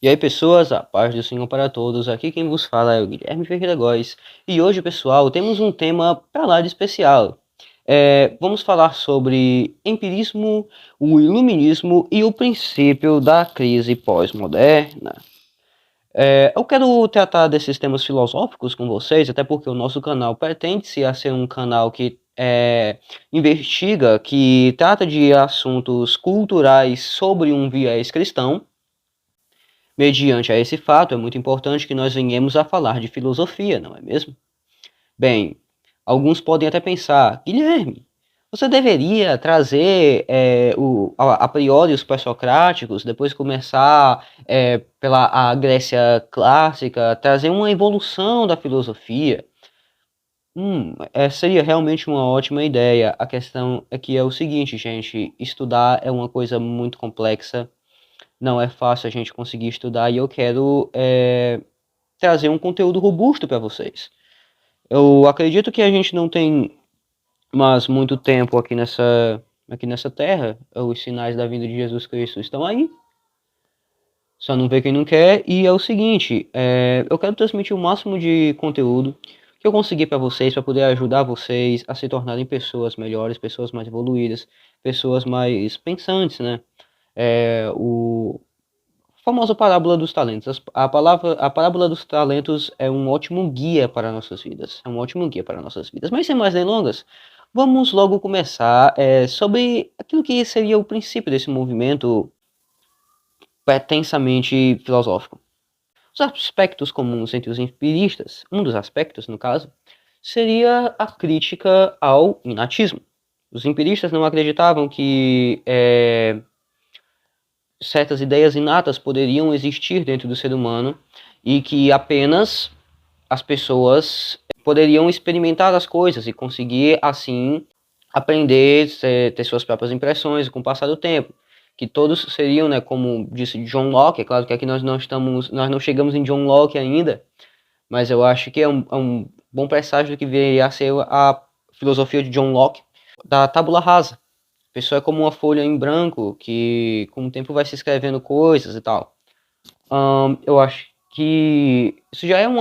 E aí, pessoas, a paz do Senhor para todos. Aqui quem vos fala é o Guilherme Ferreira Góes. E hoje, pessoal, temos um tema para lá de especial. Vamos falar sobre empirismo, o iluminismo e o princípio da crise pós-moderna. Eu quero tratar desses temas filosóficos com vocês, até porque o nosso canal pretende-se a ser um canal que investiga, que trata de assuntos culturais sobre um viés cristão. Mediante a esse fato, é muito importante que nós venhamos a falar de filosofia, não é mesmo? Bem, alguns podem até pensar, Guilherme, você deveria trazer a priori os pré-socráticos, depois começar pela a Grécia clássica, trazer uma evolução da filosofia. Seria realmente uma ótima ideia. A questão é que é o seguinte, gente, estudar é uma coisa muito complexa, não é fácil a gente conseguir estudar e eu quero trazer um conteúdo robusto para vocês. Eu acredito que a gente não tem mais muito tempo aqui nessa terra. Os sinais da vinda de Jesus Cristo estão aí. Só não vê quem não quer. E é o seguinte, eu quero transmitir o máximo de conteúdo que eu conseguir para vocês, para poder ajudar vocês a se tornarem pessoas melhores, pessoas mais evoluídas, pessoas mais pensantes, né? O famosa parábola dos talentos. A parábola dos talentos é um ótimo guia para nossas vidas. É um ótimo guia para nossas vidas. Mas sem mais delongas, vamos logo começar sobre aquilo que seria o princípio desse movimento pretensamente filosófico. Os aspectos comuns entre os empiristas, um dos aspectos, no caso, seria a crítica ao inatismo. Os empiristas não acreditavam que certas ideias inatas poderiam existir dentro do ser humano e que apenas as pessoas poderiam experimentar as coisas e conseguir, assim, aprender, ter suas próprias impressões com o passar do tempo. Que todos seriam, né, como disse John Locke, é claro que aqui nós não chegamos em John Locke ainda, mas eu acho que é um bom presságio do que viria a ser a filosofia de John Locke, da tábula rasa. A pessoa é como uma folha em branco que com o tempo vai se escrevendo coisas e tal. Eu acho que isso já é um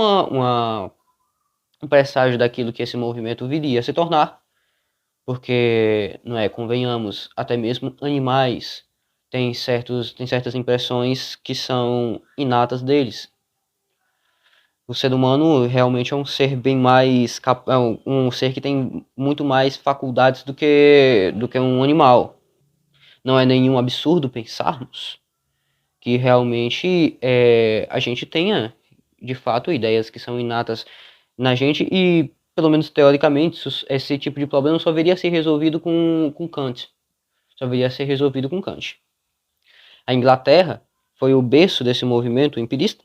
presságio daquilo que esse movimento viria a se tornar, porque, não é, convenhamos, até mesmo animais têm certas impressões que são inatas deles. O ser humano realmente é um ser bem mais um ser que tem muito mais faculdades do que um animal. Não é nenhum absurdo pensarmos que realmente a gente tenha, de fato, ideias que são inatas na gente e, pelo menos teoricamente, esse tipo de problema só viria a ser resolvido com Kant. Só viria a ser resolvido com Kant. A Inglaterra foi o berço desse movimento empirista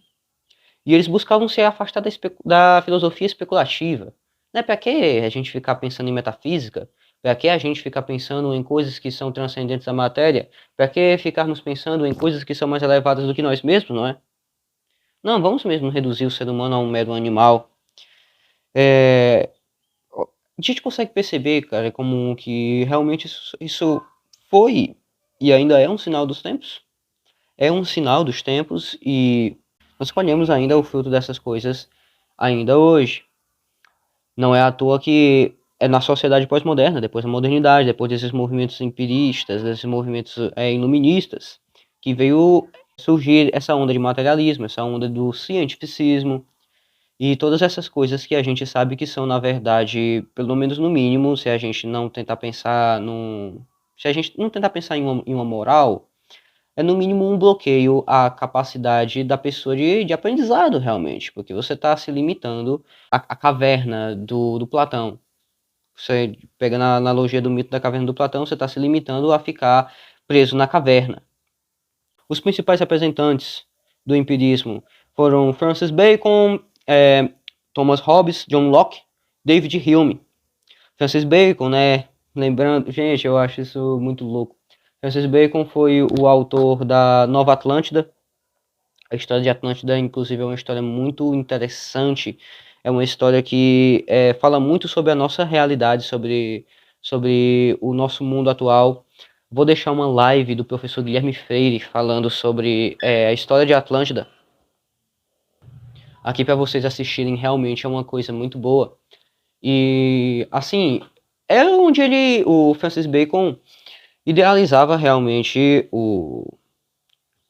e eles buscavam se afastar da filosofia especulativa. Né? Para que a gente ficar pensando em metafísica? Para que a gente ficar pensando em coisas que são transcendentes à matéria? Para que ficarmos pensando em coisas que são mais elevadas do que nós mesmos, não é? Não, vamos mesmo reduzir o ser humano a um mero animal. A gente consegue perceber, cara, como que realmente isso foi e ainda é um sinal dos tempos? É um sinal dos tempos e nós colhemos ainda o fruto dessas coisas ainda hoje. Não é à toa que é na sociedade pós-moderna, depois da modernidade, depois desses movimentos empiristas, desses movimentos iluministas, que veio surgir essa onda de materialismo, essa onda do cientificismo e todas essas coisas que a gente sabe que são, na verdade, pelo menos no mínimo, se a gente não tentar pensar se a gente não tentar pensar em uma moral, é no mínimo um bloqueio à capacidade da pessoa de aprendizado realmente, porque você está se limitando à caverna do Platão. Você pega na analogia do mito da caverna do Platão, você está se limitando a ficar preso na caverna. Os principais representantes do empirismo foram Francis Bacon, Thomas Hobbes, John Locke, David Hume. Francis Bacon, né? Lembrando, gente, eu acho isso muito louco. Francis Bacon foi o autor da Nova Atlântida. A história de Atlântida, inclusive, é uma história muito interessante. É uma história que fala muito sobre a nossa realidade, sobre o nosso mundo atual. Vou deixar uma live do professor Guilherme Freire falando sobre a história de Atlântida aqui para vocês assistirem. Realmente é uma coisa muito boa. E assim, é onde o Francis Bacon idealizava realmente o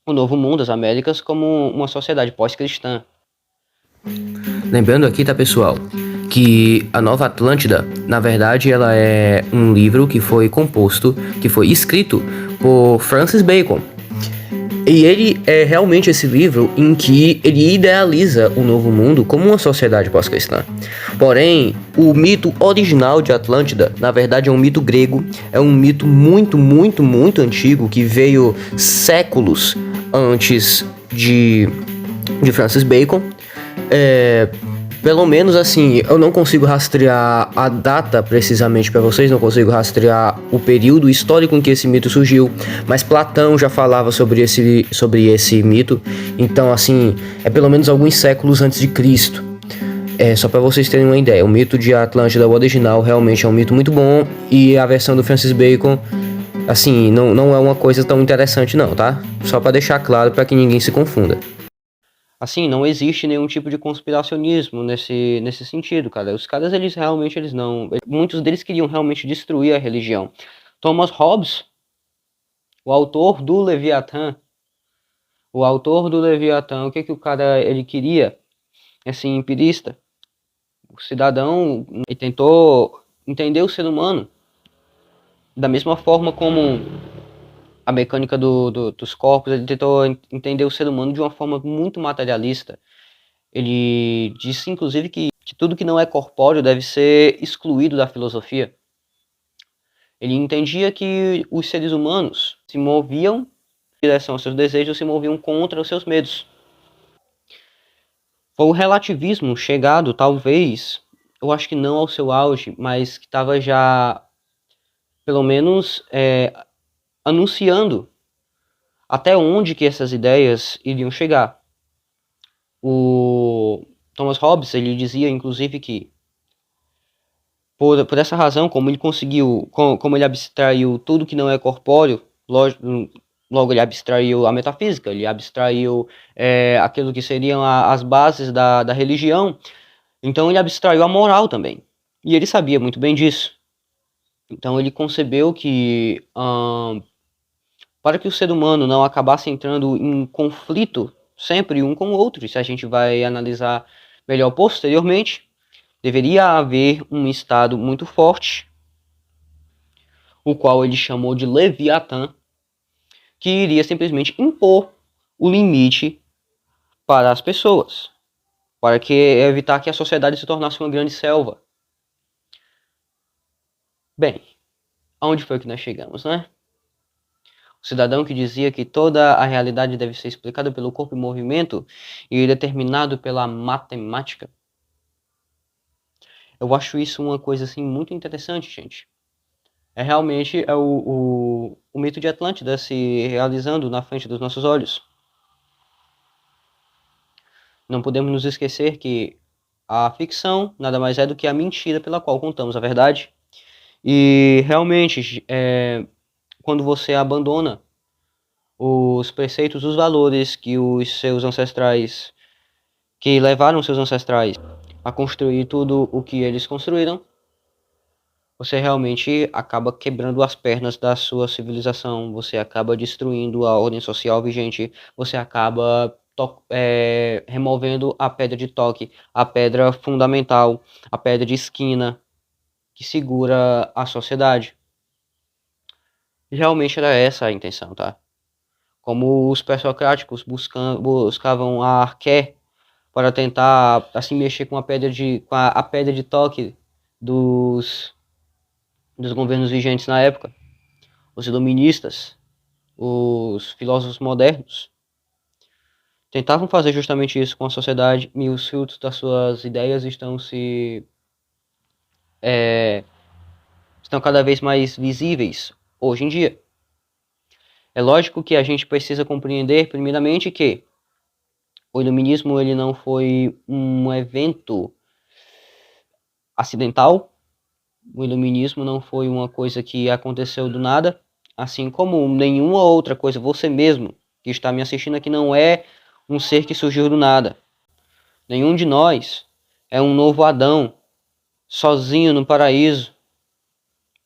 Novo Mundo, as Américas, como uma sociedade pós-cristã. Lembrando aqui, tá, pessoal, que a Nova Atlântida, na verdade, ela é um livro que foi escrito por Francis Bacon. E ele é realmente esse livro em que ele idealiza o Novo Mundo como uma sociedade pós-cristã. Porém, o mito original de Atlântida, na verdade, é um mito grego, é um mito muito, muito, muito antigo que veio séculos antes de Francis Bacon. Pelo menos assim, eu não consigo rastrear a data precisamente para vocês, não consigo rastrear o período histórico em que esse mito surgiu, mas Platão já falava sobre esse mito, então assim, é pelo menos alguns séculos antes de Cristo. Só para vocês terem uma ideia, o mito de Atlântida, o original, realmente é um mito muito bom, e a versão do Francis Bacon, assim, não é uma coisa tão interessante não, tá? Só para deixar claro para que ninguém se confunda. Assim, não existe nenhum tipo de conspiracionismo nesse sentido, cara. Os caras, eles não... Muitos deles queriam realmente destruir a religião. Thomas Hobbes, o autor do Leviatã, o que o cara, ele queria? Assim, empirista. O cidadão, ele tentou entender o ser humano da mesma forma como a mecânica dos corpos, ele tentou entender o ser humano de uma forma muito materialista. Ele disse, inclusive, que tudo que não é corpóreo deve ser excluído da filosofia. Ele entendia que os seres humanos se moviam em direção aos seus desejos, se moviam contra os seus medos. Foi o relativismo chegado, talvez, eu acho que não ao seu auge, mas que estava já, pelo menos, anunciando até onde que essas ideias iriam chegar. O Thomas Hobbes, ele dizia, inclusive, que por essa razão, como ele conseguiu, como ele abstraiu tudo que não é corpóreo, logo ele abstraiu a metafísica, ele abstraiu aquilo que seriam as bases da religião, então ele abstraiu a moral também. E ele sabia muito bem disso. Então ele concebeu que para que o ser humano não acabasse entrando em conflito sempre um com o outro, e se a gente vai analisar melhor posteriormente, deveria haver um Estado muito forte, o qual ele chamou de Leviatã, que iria simplesmente impor o limite para as pessoas, para evitar que a sociedade se tornasse uma grande selva. Bem, aonde foi que nós chegamos, né? O cidadão que dizia que toda a realidade deve ser explicada pelo corpo em movimento e determinado pela matemática. Eu acho isso uma coisa assim muito interessante, gente. Realmente o mito de Atlântida se realizando na frente dos nossos olhos. Não podemos nos esquecer que a ficção nada mais é do que a mentira pela qual contamos a verdade. E realmente, quando você abandona os preceitos, os valores que os seus ancestrais, que levaram seus ancestrais a construir tudo o que eles construíram, você realmente acaba quebrando as pernas da sua civilização, você acaba destruindo a ordem social vigente, você acaba removendo a pedra de toque, a pedra fundamental, a pedra de esquina que segura a sociedade. Realmente era essa a intenção, tá? Como os pré-socráticos buscavam a arqué para tentar assim mexer com a pedra de toque dos governos vigentes na época, os iluministas, os filósofos modernos, tentavam fazer justamente isso com a sociedade e os frutos das suas ideias estão cada vez mais visíveis hoje em dia. É lógico que a gente precisa compreender, primeiramente, que o iluminismo ele não foi um evento acidental, o iluminismo não foi uma coisa que aconteceu do nada, assim como nenhuma outra coisa, você mesmo que está me assistindo aqui não é um ser que surgiu do nada. Nenhum de nós é um novo Adão, sozinho no paraíso.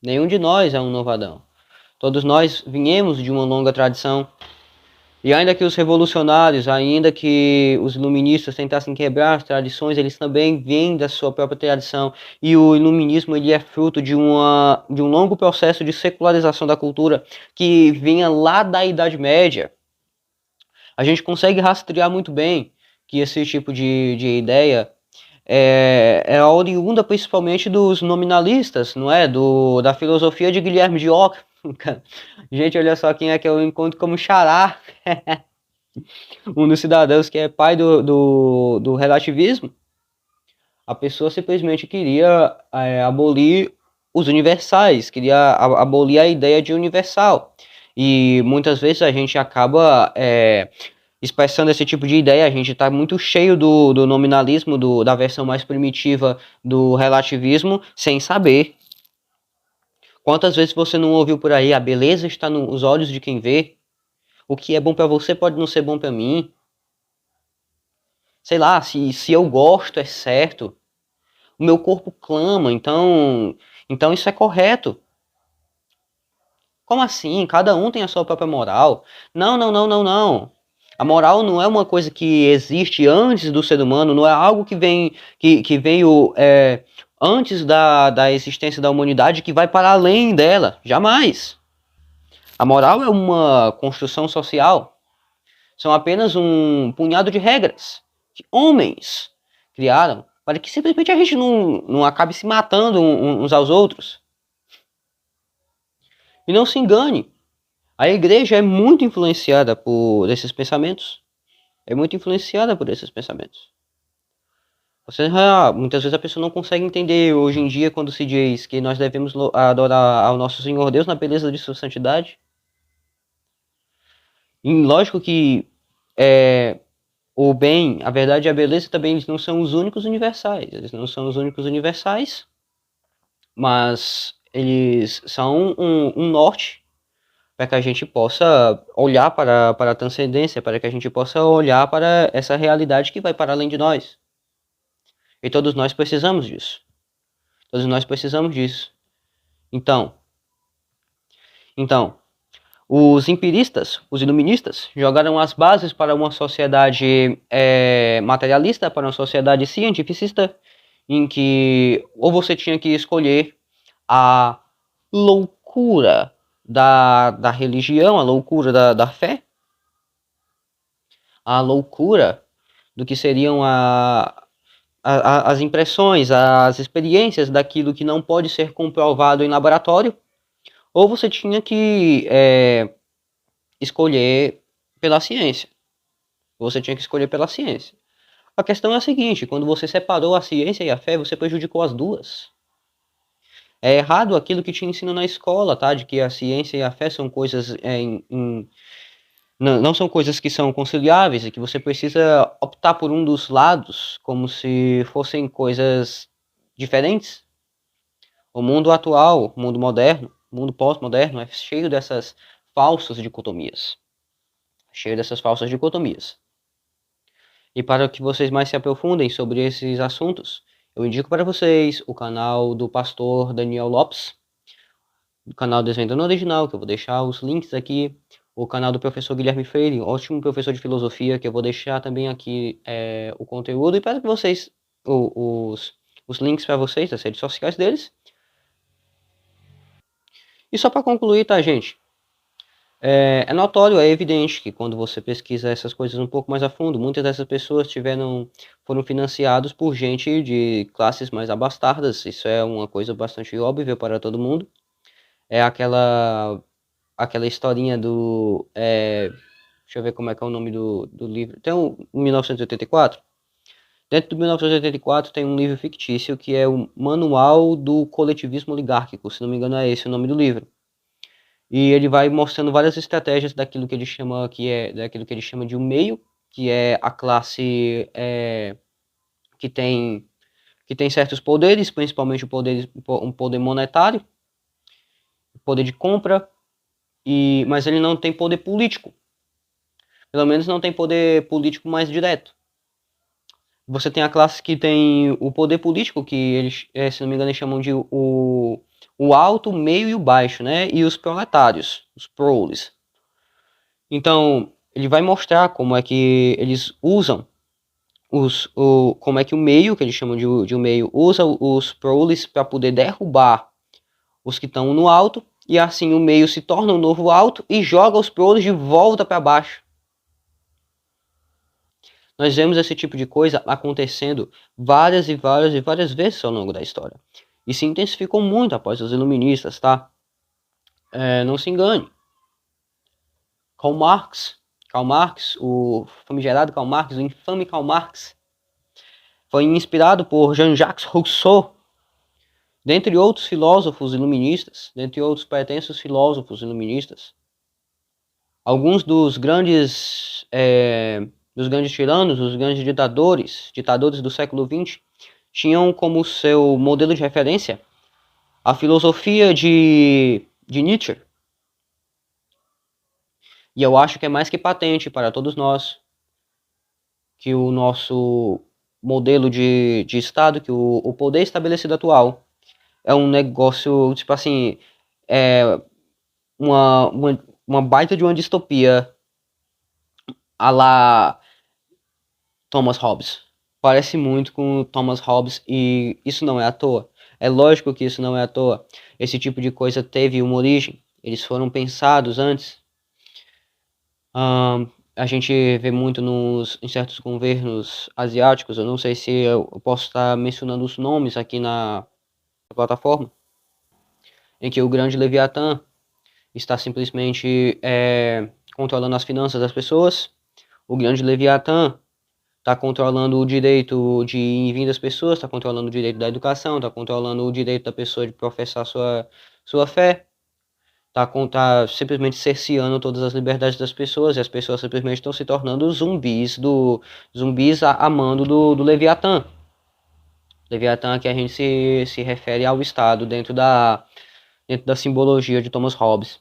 Nenhum de nós é um novo Adão. Todos nós viemos de uma longa tradição. E ainda que os revolucionários, ainda que os iluministas tentassem quebrar as tradições, eles também vêm da sua própria tradição. E o iluminismo ele é fruto de um longo processo de secularização da cultura que vinha lá da Idade Média. A gente consegue rastrear muito bem que esse tipo de ideia é oriunda principalmente dos nominalistas, não é? Da filosofia de Guilherme de Ockham. Gente, olha só quem é que eu encontro como xará. Um dos cidadãos que é pai do relativismo. A pessoa simplesmente queria abolir os universais, queria abolir a ideia de universal. E muitas vezes a gente acaba expressando esse tipo de ideia, a gente está muito cheio do nominalismo, da versão mais primitiva do relativismo, sem saber. Quantas vezes você não ouviu por aí, a beleza está nos olhos de quem vê, o que é bom para você pode não ser bom para mim. Sei lá, se eu gosto é certo, o meu corpo clama, então isso é correto. Como assim? Cada um tem a sua própria moral. Não, não, não, não, não. A moral não é uma coisa que existe antes do ser humano, não é algo que veio antes da existência da humanidade, que vai para além dela. Jamais. A moral é uma construção social. São apenas um punhado de regras que homens criaram para que simplesmente a gente não acabe se matando uns aos outros. E não se engane, a igreja é muito influenciada por esses pensamentos. É muito influenciada por esses pensamentos. Muitas vezes a pessoa não consegue entender hoje em dia quando se diz que nós devemos adorar ao nosso Senhor Deus na beleza de sua santidade. E lógico que o bem, a verdade e a beleza também eles não são os únicos universais. Eles não são os únicos universais, mas eles são um norte para que a gente possa olhar para a transcendência, para que a gente possa olhar para essa realidade que vai para além de nós. E todos nós precisamos disso. Todos nós precisamos disso. Então, os empiristas, os iluministas, jogaram as bases para uma sociedade materialista, para uma sociedade cientificista, em que ou você tinha que escolher a loucura da religião, a loucura da fé, a loucura do que seriam as impressões, as experiências daquilo que não pode ser comprovado em laboratório, ou você tinha que escolher pela ciência. Você tinha que escolher pela ciência. A questão é a seguinte, quando você separou a ciência e a fé, você prejudicou as duas. É errado aquilo que te ensinam na escola, tá? De que a ciência e a fé são coisas não são coisas que são conciliáveis e que você precisa optar por um dos lados como se fossem coisas diferentes. O mundo atual, o mundo moderno, o mundo pós-moderno é cheio dessas falsas dicotomias. Cheio dessas falsas dicotomias. E para que vocês mais se aprofundem sobre esses assuntos, eu indico para vocês o canal do pastor Daniel Lopes, o canal Desvendando Original, que eu vou deixar os links aqui, o canal do professor Guilherme Freire, ótimo professor de filosofia, que eu vou deixar também aqui o conteúdo, e para que vocês, os links para vocês, das redes sociais deles. E só para concluir, tá, gente? É notório, é evidente que quando você pesquisa essas coisas um pouco mais a fundo, muitas dessas pessoas foram financiados por gente de classes mais abastardas. Isso é uma coisa bastante óbvia para todo mundo. É aquela historinha do... deixa eu ver como é que é o nome do livro. Tem o 1984. Dentro do 1984 tem um livro fictício que é o Manual do Coletivismo Oligárquico. Se não me engano é esse o nome do livro. E ele vai mostrando várias estratégias daquilo que ele chama de um meio, que é a classe que tem certos poderes, principalmente um poder monetário, poder de compra, mas ele não tem poder político. Pelo menos não tem poder político mais direto. Você tem a classe que tem o poder político, que eles, se não me engano, eles chamam de o alto, o meio e o baixo, né? E os proletários, os proles. Então, ele vai mostrar como é que eles usam como é que o meio, que eles chamam de o meio, usa os proles para poder derrubar os que estão no alto, e assim o meio se torna um novo alto e joga os proles de volta para baixo. Nós vemos esse tipo de coisa acontecendo várias e várias e várias vezes ao longo da história. E se intensificou muito após os iluministas, tá? Não se engane. Karl Marx, o famigerado Karl Marx, o infame Karl Marx, foi inspirado por Jean-Jacques Rousseau, dentre outros filósofos iluministas, dentre outros pretensos filósofos iluministas. Alguns dos grandes tiranos, os grandes ditadores do século XX, tinham como seu modelo de referência a filosofia de Nietzsche. E eu acho que é mais que patente para todos nós que o nosso modelo de Estado, que o poder estabelecido atual é um negócio, tipo assim, uma baita de uma distopia a la Thomas Hobbes. Parece muito com Thomas Hobbes e isso não é à toa. É lógico que isso não é à toa. Esse tipo de coisa teve uma origem. Eles foram pensados antes. A gente vê muito em certos governos asiáticos. Eu não sei se eu posso estar mencionando os nomes aqui na plataforma, em que o grande Leviatã está simplesmente controlando as finanças das pessoas. O grande Leviatã está controlando o direito de ir e vir das pessoas, está controlando o direito da educação, está controlando o direito da pessoa de professar sua fé, está simplesmente cerceando todas as liberdades das pessoas, e as pessoas simplesmente estão se tornando zumbis a mando do Leviatã. Leviatã que a gente se refere ao Estado dentro da simbologia de Thomas Hobbes.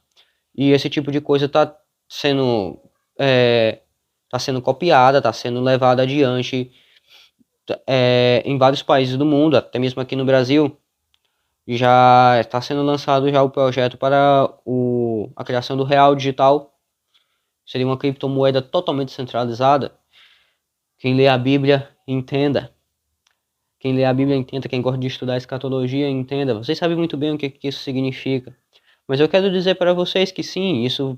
E esse tipo de coisa está sendo copiada, está sendo levada adiante em vários países do mundo, até mesmo aqui no Brasil. Já está sendo lançado já o projeto para a criação do real digital. Seria uma criptomoeda totalmente centralizada. Quem lê a Bíblia, entenda. Quem lê a Bíblia, entenda. Quem gosta de estudar escatologia, entenda. Vocês sabem muito bem o que isso significa. Mas eu quero dizer para vocês que sim, isso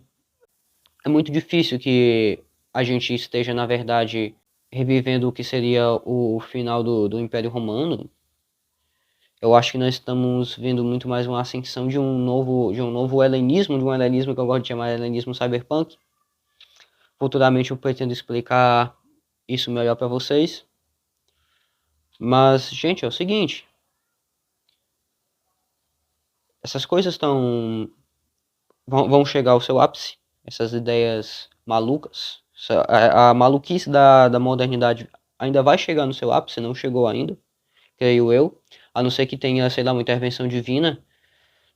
é muito difícil que a gente esteja, na verdade, revivendo o que seria o final do Império Romano. Eu acho que nós estamos vendo muito mais uma ascensão de um novo helenismo, de um helenismo que eu gosto de chamar de helenismo cyberpunk. Futuramente eu pretendo explicar isso melhor para vocês. Mas, gente, é o seguinte. Essas coisas vão chegar ao seu ápice. Essas ideias malucas. A maluquice da modernidade ainda vai chegar no seu ápice, não chegou ainda, creio eu. A não ser que tenha, sei lá, uma intervenção divina,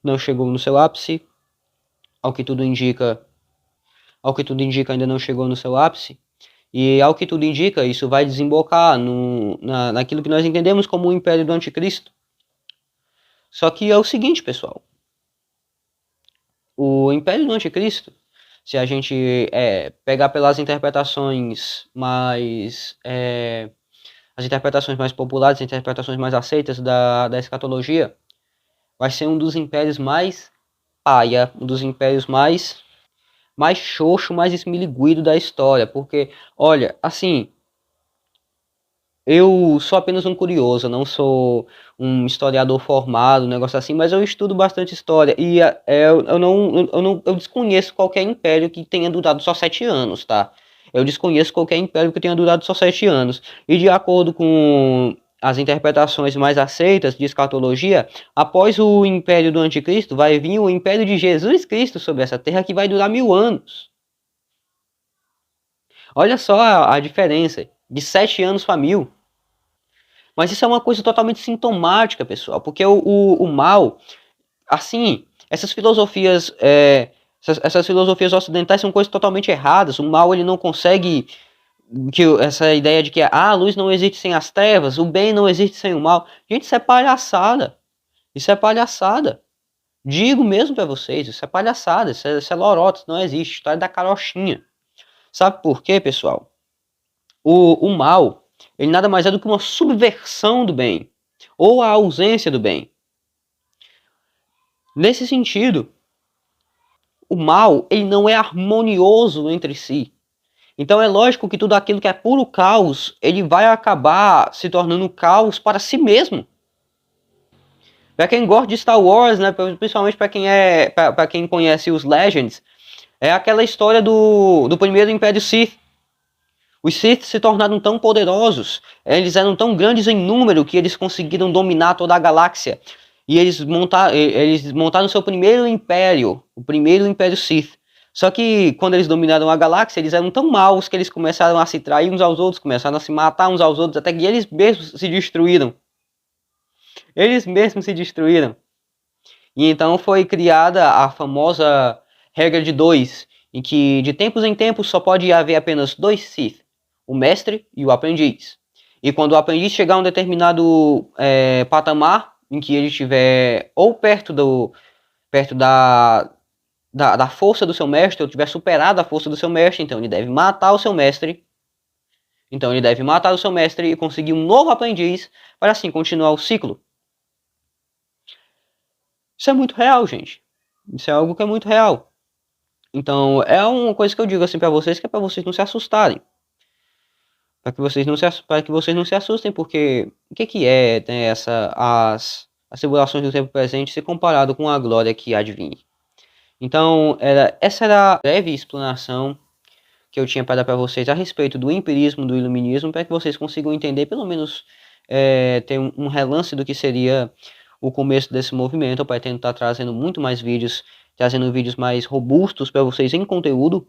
não chegou no seu ápice. Ao que tudo indica, ainda não chegou no seu ápice. E ao que tudo indica, isso vai desembocar naquilo que nós entendemos como o Império do Anticristo. Só que é o seguinte, pessoal. O Império do Anticristo, se a gente pegar pelas interpretações as interpretações mais populares, as interpretações mais aceitas da escatologia, vai ser um dos impérios mais paia, um dos impérios mais xoxo, mais esmiliguido da história. Porque, olha, assim, eu sou apenas um curioso, eu não sou um historiador formado, um negócio assim, mas eu estudo bastante história e eu desconheço qualquer império que tenha durado só 7 anos, tá? Eu desconheço qualquer império que tenha durado só 7 anos. E de acordo com as interpretações mais aceitas de escatologia, após o Império do Anticristo, vai vir o Império de Jesus Cristo sobre essa terra, que vai durar 1000 anos. Olha só a diferença, de 7 anos para 1000. Mas isso é uma coisa totalmente sintomática, pessoal, porque o mal, assim, essas filosofias Essas filosofias ocidentais são coisas totalmente erradas. O mal, ele não consegue... essa ideia de que a luz não existe sem as trevas, o bem não existe sem o mal. Gente, isso é palhaçada. Isso é palhaçada. Digo mesmo pra vocês, isso é palhaçada, isso é lorota, isso não existe. História da carochinha. Sabe por quê, pessoal? O mal, ele nada mais é do que uma subversão do bem. Ou a ausência do bem. Nesse sentido, o mal, ele não é harmonioso entre si. Então é lógico que tudo aquilo que é puro caos, ele vai acabar se tornando caos para si mesmo. Para quem gosta de Star Wars, né, principalmente para quem conhece os Legends, é aquela história do primeiro Império Sith. Os Sith se tornaram tão poderosos, eles eram tão grandes em número que eles conseguiram dominar toda a galáxia. E eles montaram seu primeiro império, o primeiro Império Sith. Só que quando eles dominaram a galáxia, eles eram tão maus que eles começaram a se trair uns aos outros, começaram a se matar uns aos outros, até que eles mesmos se destruíram. Eles mesmos se destruíram. E então foi criada a famosa regra de 2, em que de tempos em tempos só pode haver apenas 2 Sith, o mestre e o aprendiz. E quando o aprendiz chegar a um determinado patamar, em que ele estiver ou perto da força do seu mestre, ou tiver superado a força do seu mestre, então ele deve matar o seu mestre. Então ele deve matar o seu mestre e conseguir um novo aprendiz, para assim continuar o ciclo. Isso é muito real, gente. Isso é algo que é muito real. Então, é uma coisa que eu digo assim pra vocês, que é pra vocês não se assustarem. Para que vocês não se assustem, porque o que é, né, as tribulações do tempo presente se comparado com a glória que há de vir. Então, essa era a breve explanação que eu tinha para dar para vocês a respeito do empirismo, do iluminismo, para que vocês consigam entender, pelo menos ter um relance do que seria o começo desse movimento. Eu pretendo estar trazendo muito mais vídeos, trazendo vídeos mais robustos para vocês em conteúdo.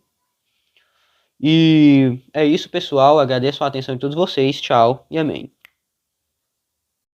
E é isso, pessoal. Agradeço a atenção de todos vocês. Tchau e amém.